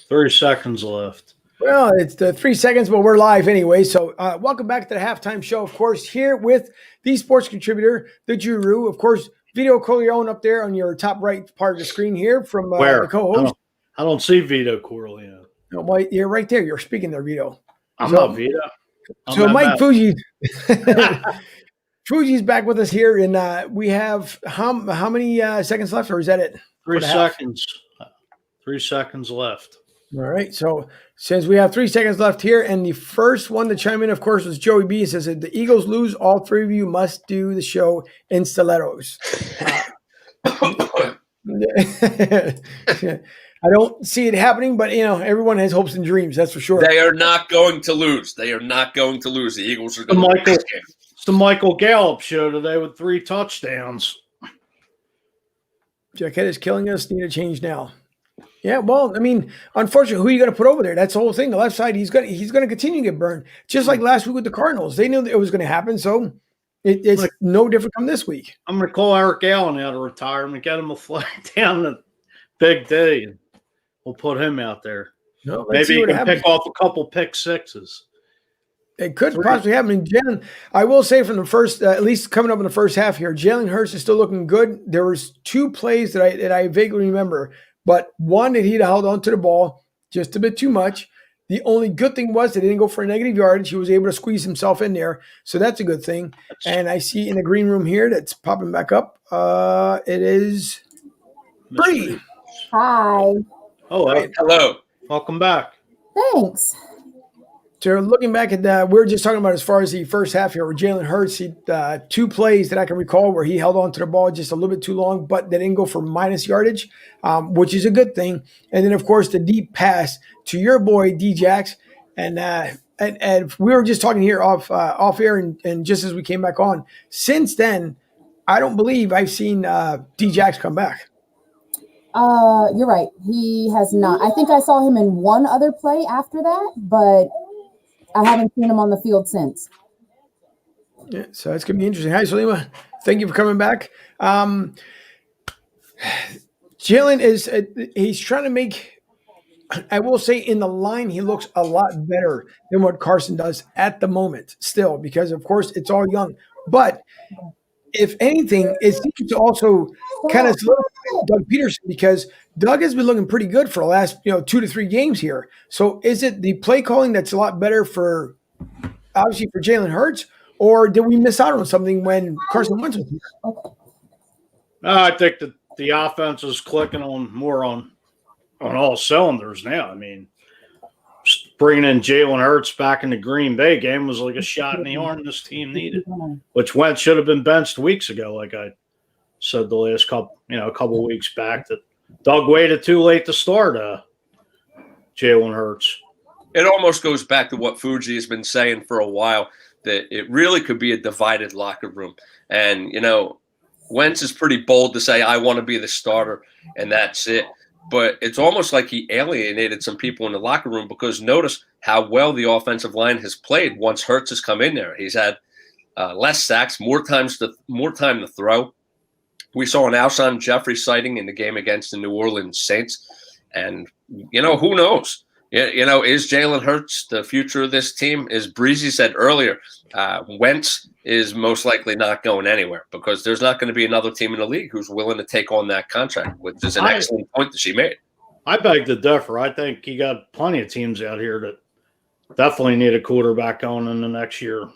3 seconds left. Well, it's the 3 seconds, but we're live anyway. So welcome back to the halftime show, of course, here with the sports contributor, the Guru. Of course, Vito Corleone up there on your top right part of the screen here from the co-host. I don't see Vito Corleone. No, well, you're right there. You're speaking there, Vito. I'm not Vito. So Mike Fuji. Fuji's back with us here, and we have how many seconds left, or is that it? 3 seconds. 3 seconds left. All right. So since we have 3 seconds left here, and the first one to chime in, of course, was Joey B. He says, if the Eagles lose, all three of you must do the show in stilettos. I don't see it happening, but, everyone has hopes and dreams. That's for sure. They are not going to lose. They are not going to lose. The Eagles are going to win this game. It's the Michael Gallup show today with 3 touchdowns. Jacket is killing us. Need a change now. Yeah, well, I mean, unfortunately, who are you going to put over there? That's the whole thing. The left side, he's going to continue to get burned. Just like last week with the Cardinals. They knew that it was going to happen, so it's no different from this week. I'm going to call Eric Allen out of retirement, get him a flag down the big day, and we'll put him out there. No, maybe he can pick off a couple pick sixes. It could possibly happen. Jalen, I will say from the first, at least coming up in the first half here, Jalen Hurts is still looking good. There was 2 plays that I vaguely remember. But one that he'd held on to the ball just a bit too much. The only good thing was they didn't go for a negative yardage. He was able to squeeze himself in there. So that's a good thing. And I see in the green room here that's popping back up. It is Bree. Hi. Oh, right. Hello. Welcome back. Thanks. So looking back at that, we were just talking about as far as the first half here with Jalen Hurts, 2 plays that I can recall where he held on to the ball just a little bit too long, but they didn't go for minus yardage, which is a good thing. And then, of course, the deep pass to your boy, DJax. And we were just talking here off air and just as we came back on. Since then, I don't believe I've seen DJax come back. You're right. He has not. I think I saw him in one other play after that, but I haven't seen him on the field since. Yeah, so it's going to be interesting. Hi, Salima. Thank you for coming back. Jalen he's trying to make, I will say in the line, he looks a lot better than what Carson does at the moment still, because of course it's all young. But if anything, it seems to also kind of solidify Doug Peterson, because Doug has been looking pretty good for the last 2 to 3 games here. So is it the play calling that's a lot better for Jalen Hurts, or did we miss out on something when Carson Wentz was here? I think that the offense is clicking on all cylinders now. I mean, bringing in Jalen Hurts back in the Green Bay game was like a shot in the arm this team needed, which Wentz should have been benched weeks ago, like I said the last couple weeks back, that Doug waited too late to start Jalen Hurts. It almost goes back to what Fuji has been saying for a while, that it really could be a divided locker room. And, Wentz is pretty bold to say, I want to be the starter, and that's it. But it's almost like he alienated some people in the locker room, because notice how well the offensive line has played once Hurts has come in there. He's had less sacks, more time to throw. We saw an Alshon Jeffrey sighting in the game against the New Orleans Saints. And, who knows? Is Jalen Hurts the future of this team? As Breezy said earlier, Wentz is most likely not going anywhere, because there's not going to be another team in the league who's willing to take on that contract, which is an excellent point that she made. I beg to differ. I think you got plenty of teams out here that definitely need a quarterback going in the next year. I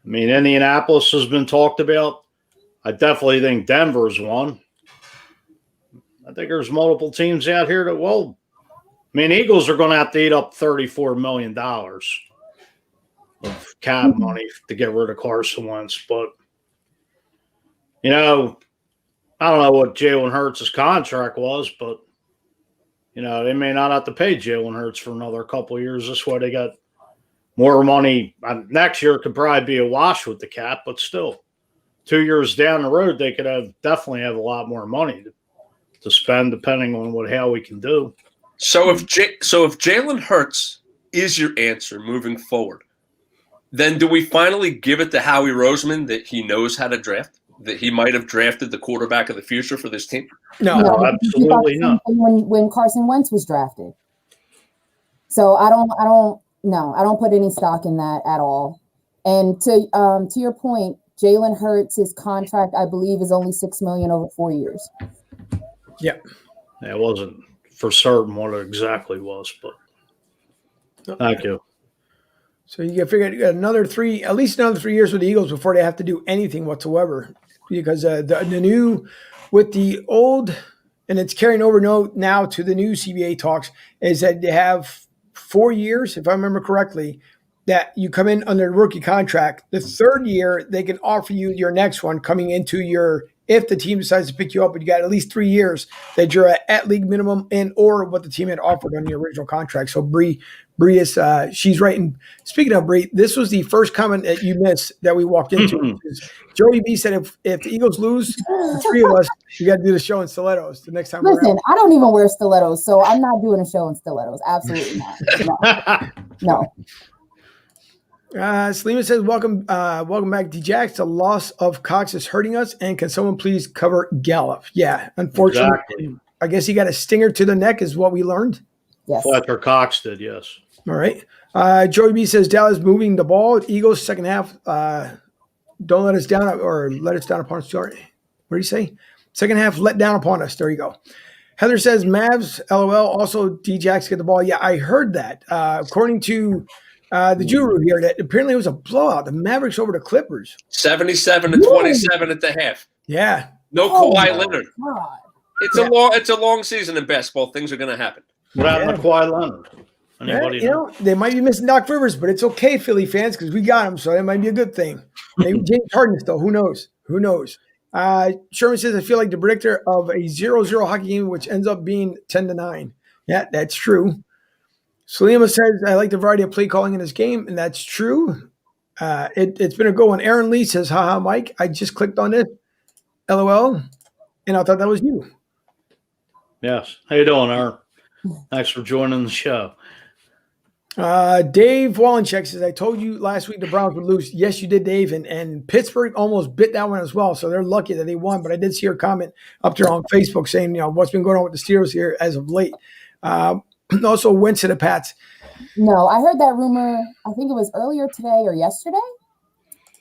mean, Indianapolis has been talked about. I definitely think Denver's one. I think there's multiple teams out here that Eagles are going to have to eat up $34 million of cap money to get rid of Carson Wentz. But, I don't know what Jalen Hurts' contract was, but, they may not have to pay Jalen Hurts for another couple of years. This way they got more money. Next year could probably be a wash with the cap, but still, 2 years down the road, they could definitely have a lot more money to spend, depending on how we can do. So if Jalen Hurts is your answer moving forward, then do we finally give it to Howie Roseman that he knows how to draft, that he might have drafted the quarterback of the future for this team? No, absolutely not. When Carson Wentz was drafted. So I don't put any stock in that at all. And to your point, Jalen Hurts, his contract, I believe, is only $6 million over 4 years. Yeah. It wasn't for certain what it exactly was, but thank you. So you got to figure out at least another 3 years with the Eagles before they have to do anything whatsoever. Because the new, with the old, and it's carrying over now to the new CBA talks, is that they have 4 years, if I remember correctly, that you come in under a rookie contract. The third year, they can offer you your next one coming into if the team decides to pick you up, but you got at least 3 years that you're at league minimum or what the team had offered on the original contract. So Bree is, she's right. And speaking of Bree, this was the first comment that you missed that we walked into. Joey B said, if the Eagles lose, the three of us, you got to do the show in stilettos the next time. Listen, I don't even wear stilettos, so I'm not doing a show in stilettos. Absolutely not. No. Selima says, welcome back, DJax. The loss of Cox is hurting us, and can someone please cover Gallup? Yeah, unfortunately. Exactly. I guess he got a stinger to the neck is what we learned. Yes. Fletcher Cox did, yes. All right. Joey B says, Dallas moving the ball. Eagles second half, don't let us down or let us down upon us. Sorry. What did he say? Second half, let down upon us. There you go. Heather says, Mavs, LOL. Also, DJax get the ball. Yeah, I heard that. According to the Guru here, that apparently it was a blowout. The Mavericks over the Clippers. 77-27 at the half. Yeah. No Kawhi Leonard. God. It's a long season in basketball. Things are going to happen. What happened to Kawhi Leonard? Anybody know? They might be missing Doc Rivers, but it's okay, Philly fans, because we got him, so that might be a good thing. Maybe James Harden still. Who knows? Sherman says, I feel like the predictor of a 0-0 hockey game, which ends up being 10-9. Yeah, that's true. Salima says, I like the variety of play calling in this game, and that's true. It's been a good one. Aaron Lee says, haha, Mike, I just clicked on it. LOL. And I thought that was you. Yes. How you doing, Aaron? Thanks for joining the show. Dave Wallencheck says, I told you last week the Browns would lose. Yes, you did, Dave. And Pittsburgh almost bit that one as well. So they're lucky that they won. But I did see your comment up there on Facebook saying, what's been going on with the Steelers here as of late. Also went to the Pats. No, I heard that rumor. I think it was earlier today or yesterday.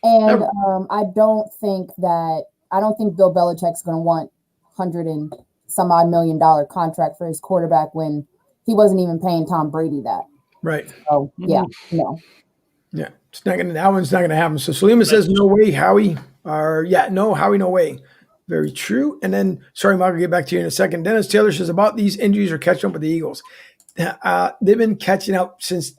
And I don't think Bill Belichick's going to want $100 and some odd $1 million contract for his quarterback when he wasn't even paying Tom Brady that. Right. So yeah, no. Yeah, that one's not gonna happen. So Salima says, no way, Howie. No, Howie, no way. Very true. And then, sorry, Mark, I'll get back to you in a second. Dennis Taylor says, about these injuries are catching up with the Eagles. They've been catching up since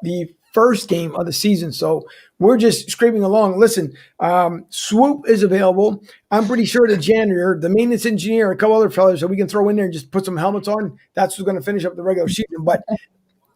the first game of the season. So we're just scraping along. Listen, Swoop is available. I'm pretty sure the janitor, the maintenance engineer, a couple other fellas that we can throw in there and just put some helmets on. That's what's going to finish up the regular season. But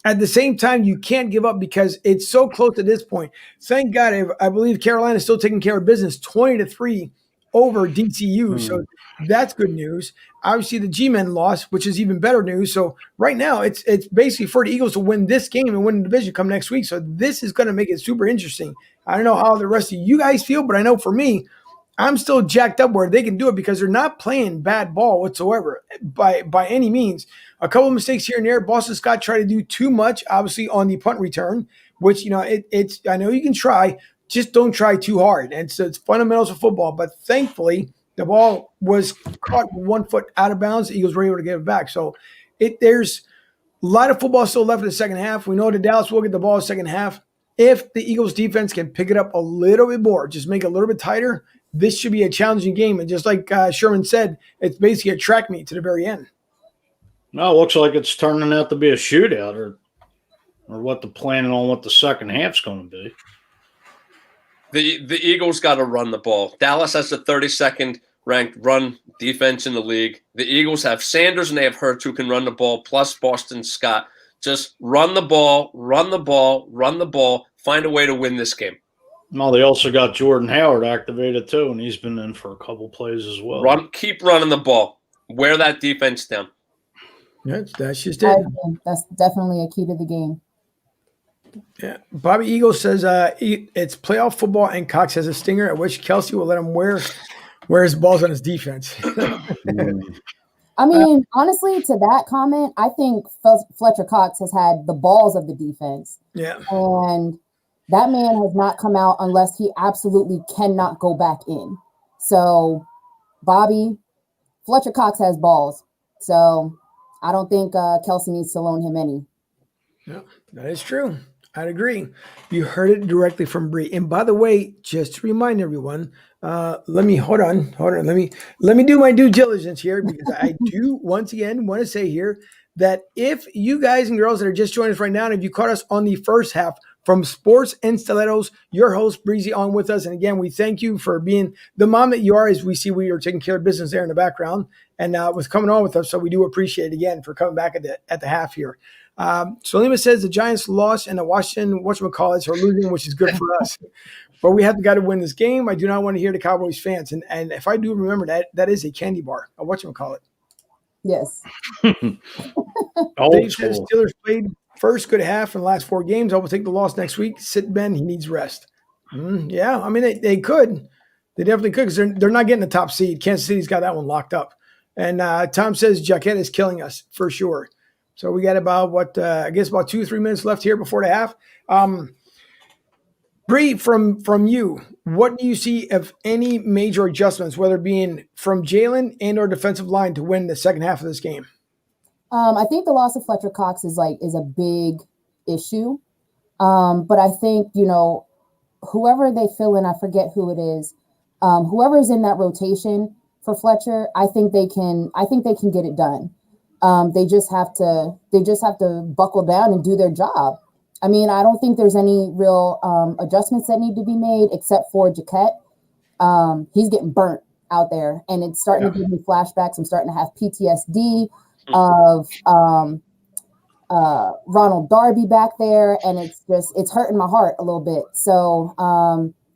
at the same time, you can't give up because it's so close at this point. Thank God, I believe Carolina is still taking care of business, 20-3 over DCU. So that's good news. Obviously, the G-Men lost, which is even better news. So right now, it's basically for the Eagles to win this game and win the division come next week. So this is going to make it super interesting. I don't know how the rest of you guys feel, but I know for me, I'm still jacked up where they can do it because they're not playing bad ball whatsoever by any means. A couple of mistakes here and there. Boston Scott tried to do too much, obviously, on the punt return, which, it's I know you can try, just don't try too hard. And so it's fundamentals of football. But thankfully, the ball was caught 1 foot out of bounds. The Eagles were able to get it back. So there's a lot of football still left in the second half. We know that Dallas will get the ball in the second half. If the Eagles defense can pick it up a little bit more, just make it a little bit tighter, this should be a challenging game. And just like Sherman said, it's basically a track meet to the very end. No, it looks like it's turning out to be a shootout or what the planning on what the second half's going to be. The Eagles got to run the ball. Dallas has the 32nd ranked run defense in the league. The Eagles have Sanders and they have Hurts who can run the ball, plus Boston Scott. Just run the ball, run the ball, run the ball. Find a way to win this game. No, they also got Jordan Howard activated too, and he's been in for a couple plays as well. Keep running the ball. Wear that defense down. Yeah, that's just it. That's definitely a key to the game. Yeah, Bobby Eagle says it's playoff football, and Cox has a stinger at which Kelsey will let him wear his balls on his defense. I mean, honestly, to that comment, I think Fletcher Cox has had the balls of the defense. Yeah. And that man has not come out unless he absolutely cannot go back in. So, Bobby, Fletcher Cox has balls. So, I don't think Kelsey needs to loan him any. Yeah, that is true. I'd agree. You heard it directly from Bree. And by the way, just to remind everyone, let me hold on. Let me do my due diligence here, because I do once again want to say here that if you guys and girls that are just joining us right now, and if you caught us on the first half from Sports and Stilettos, your host Breezy on with us. And again, we thank you for being the mom that you are, as we see we are taking care of business there in the background and with coming on with us. So we do appreciate it again for coming back at the half here. Solima says the Giants lost and the Washington whatchamacallits are losing, which is good for us. But we have got to win this game. I do not want to hear the Cowboys fans. And if I do remember that is a candy bar, a whatchamacallit. Yes. Dave says Steelers played first good half in the last 4 games. I will take the loss next week. Sit Ben, he needs rest. Yeah, I mean, they could. They definitely could, because they're not getting the top seed. Kansas City's got that one locked up. And Tom says Jaquette is killing us for sure. So we got about I guess about 2 or 3 minutes left here before the half. Bree, from you, what do you see of any major adjustments, whether it being from Jalen and or defensive line, to win the second half of this game? I think the loss of Fletcher Cox is a big issue. But I think, whoever they fill in, I forget who it is, whoever is in that rotation for Fletcher, I think they can get it done. They just have to buckle down and do their job. I mean, I don't think there's any real adjustments that need to be made except for Jaquette. He's getting burnt out there, and it's starting to give me flashbacks. I'm starting to have PTSD of Ronald Darby back there, and it's hurting my heart a little bit. So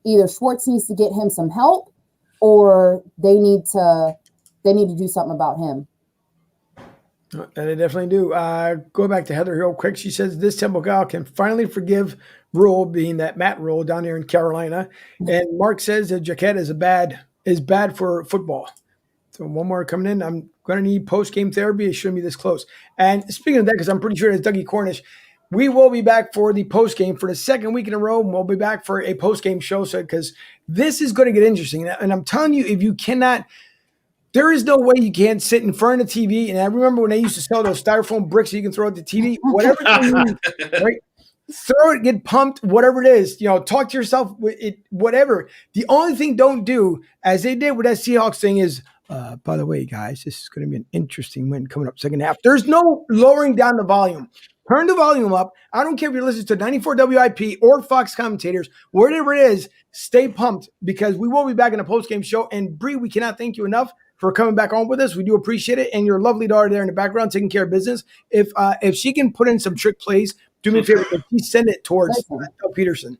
either Schwartz needs to get him some help, or they need to do something about him. And they definitely do. Go back to Heather real quick. She says this Temple gal can finally forgive Rule, being that Matt Rule down there in Carolina. And Mark says that Jaquette is bad for football. So one more coming in. I'm going to need post-game therapy. It shouldn't be this close. And speaking of that, because I'm pretty sure it's Dougie Cornish, we will be back for the post-game for the second week in a row. We'll be back for a post-game show, because this is going to get interesting. And I'm telling you, if you cannot – there is no way you can't sit in front of the TV. And I remember when they used to sell those styrofoam bricks so you can throw at the TV. Whatever you need, right? Throw it, get pumped, whatever it is. Talk to yourself, whatever. The only thing don't do, as they did with that Seahawks thing, is, by the way, guys, this is going to be an interesting win coming up second half. There's no lowering down the volume. Turn the volume up. I don't care if you're listening to 94 WIP or Fox commentators, whatever it is, stay pumped, because we will be back in a post-game show. And Bree, we cannot thank you enough for coming back on with us. We do appreciate it. And your lovely daughter there in the background taking care of business. If she can put in some trick plays, do me a favor, please send it towards Doug Peterson.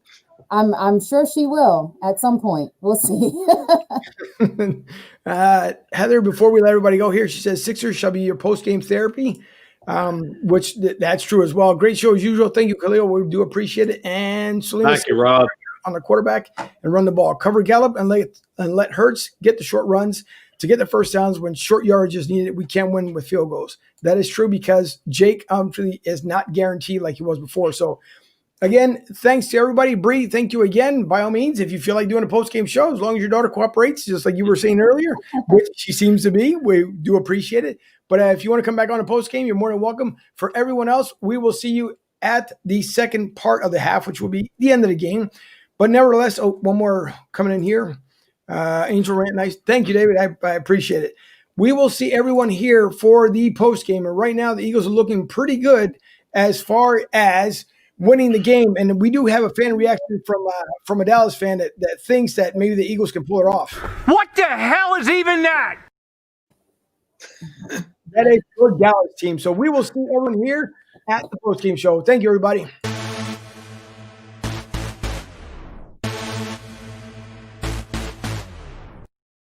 I'm sure she will at some point. We'll see. Heather, before we let everybody go here, she says Sixers shall be your post-game therapy, which that's true as well. Great show as usual. Thank you, Khalil. We do appreciate it. And Selena, thank you, Rob. On the quarterback and run the ball. Cover Gallup and let Hurts get the short runs to get the first downs when short yardage is needed. We can win with field goals. That is true, because Jake is not guaranteed like he was before. So, again, thanks to everybody. Bree, thank you again. By all means, if you feel like doing a post-game show, as long as your daughter cooperates, just like you were saying earlier, which she seems to be, we do appreciate it. But if you want to come back on a post-game, you're more than welcome. For everyone else, we will see you at the second part of the half, which will be the end of the game. But nevertheless, one more coming in here. Angel Rant, nice. Thank you, David. I appreciate it. We will see everyone here for the post game. And right now, the Eagles are looking pretty good as far as winning the game. And we do have a fan reaction from a Dallas fan that thinks that maybe the Eagles can pull it off. What the hell is even that? That is your Dallas team. So we will see everyone here at the post game show. Thank you, everybody.